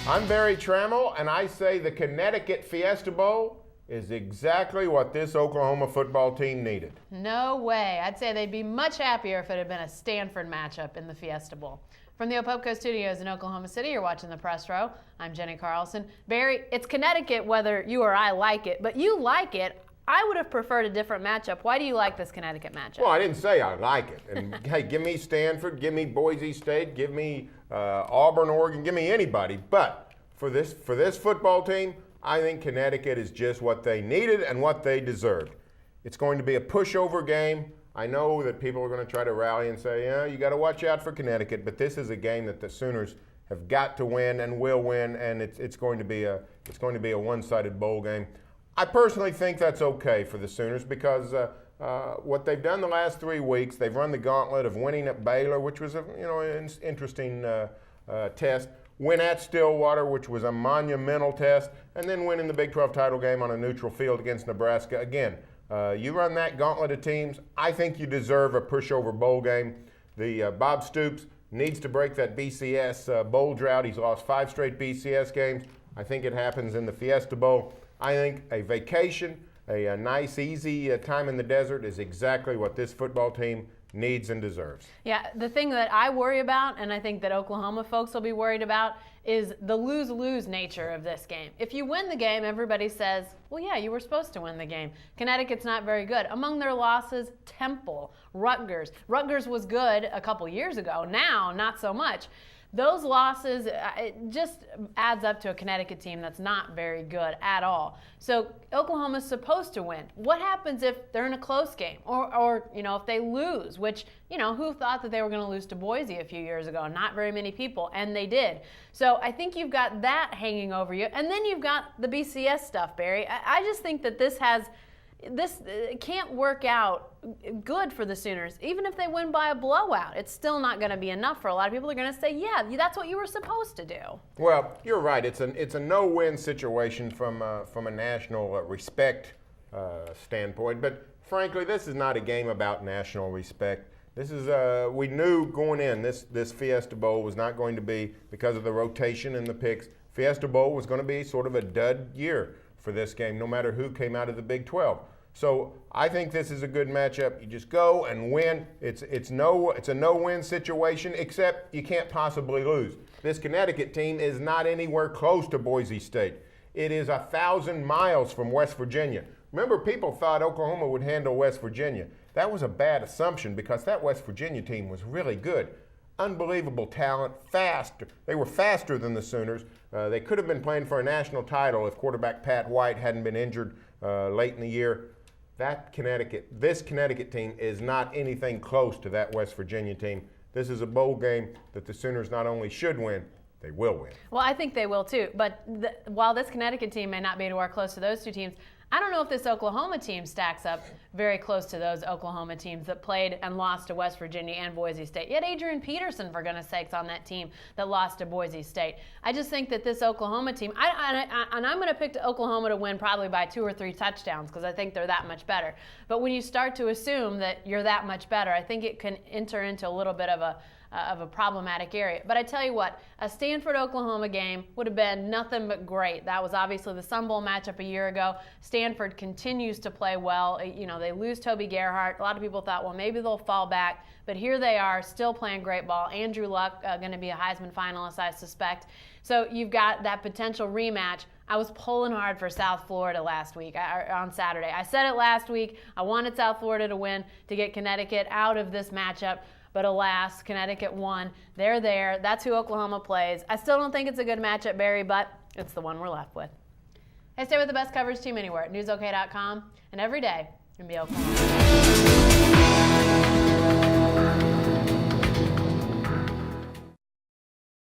I'm Barry Trammell, and I say the Connecticut Fiesta Bowl is exactly what this Oklahoma football team needed. No way. I'd say they'd be much happier if it had been a Stanford matchup in the Fiesta Bowl. From the Opopco Studios in Oklahoma City, you're watching the Press Row. I'm Jenny Carlson. Barry, it's Connecticut whether you or I like it, but you like it. I would have preferred a different matchup. Why do you like this Connecticut matchup? Well, I didn't say I like it. And hey, give me Stanford, give me Boise State, give me Auburn, Oregon, give me anybody. But for this football team, I think Connecticut is just what they needed and what they deserved. It's going to be a pushover game. I know that people are going to try to rally and say, yeah, you got to watch out for Connecticut, but this is a game that the Sooners have got to win and will win, and it's going to be a one-sided bowl game. I personally think that's okay for the Sooners because what they've done the last 3 weeks, they've run the gauntlet of winning at Baylor, which was an interesting test, win at Stillwater, which was a monumental test, and then winning the Big 12 title game on a neutral field against Nebraska. Again, you run that gauntlet of teams, I think you deserve a pushover bowl game. The Bob Stoops needs to break that BCS bowl drought. He's lost 5 straight BCS games. I think it happens in the Fiesta Bowl. I think a vacation, a nice, easy time in the desert is exactly what this football team needs and deserves. Yeah, the thing that I worry about, and I think that Oklahoma folks will be worried about, is the lose-lose nature of this game. If you win the game, everybody says, well, yeah, you were supposed to win the game. Connecticut's not very good. Among their losses, Temple, Rutgers. Rutgers was good a couple years ago. Now, not so much. Those losses, it just adds up to a Connecticut team that's not very good at all. So Oklahoma's supposed to win. What happens if they're in a close game or if they lose, which, who thought that they were going to lose to Boise a few years ago? Not very many people, and they did. So I think you've got that hanging over you. And then you've got the BCS stuff, Barry. I just think that this can't work out good for the Sooners. Even if they win by a blowout, it's still not going to be enough for a lot of people. They're going to say, yeah, that's what you were supposed to do. Well, you're right. It's a no-win situation from a national respect standpoint. But frankly, this is not a game about national respect. This is we knew going in this Fiesta Bowl was not going to be, because of the rotation and the picks, Fiesta Bowl was going to be sort of a dud year for this game, no matter who came out of the Big 12. So I think this is a good matchup. You just go and win. It's a no-win situation, except you can't possibly lose. This Connecticut team is not anywhere close to Boise State. It is 1,000 miles from West Virginia. Remember, people thought Oklahoma would handle West Virginia. That was a bad assumption because that West Virginia team was really good. Unbelievable talent, fast. They were faster than the Sooners. They could have been playing for a national title if quarterback Pat White hadn't been injured late in the year. This Connecticut team is not anything close to that West Virginia team. This is a bowl game that the Sooners not only should win, they will win. Well, I think they will too. But while this Connecticut team may not be anywhere close to those two teams, I don't know if this Oklahoma team stacks up very close to those Oklahoma teams that played and lost to West Virginia and Boise State. You had Adrian Peterson, for goodness sakes, on that team that lost to Boise State. I just think that this Oklahoma team, and I'm going to pick Oklahoma to win probably by 2 or 3 touchdowns because I think they're that much better. But when you start to assume that you're that much better, I think it can enter into a little bit of a problematic area. But I tell you what, a Stanford-Oklahoma game would have been nothing but great. That was obviously the Sun Bowl matchup a year ago. Stanford continues to play well. They lose Toby Gerhart. A lot of people thought, well, maybe they'll fall back. But here they are, still playing great ball. Andrew Luck going to be a Heisman finalist, I suspect. So you've got that potential rematch. I was pulling hard for South Florida last week, on Saturday. I said it last week. I wanted South Florida to win to get Connecticut out of this matchup. But alas, Connecticut won. They're there. That's who Oklahoma plays. I still don't think it's a good matchup, Barry, but it's the one we're left with. Hey, stay with the best coverage team anywhere at newsok.com and every day in Oklahoma.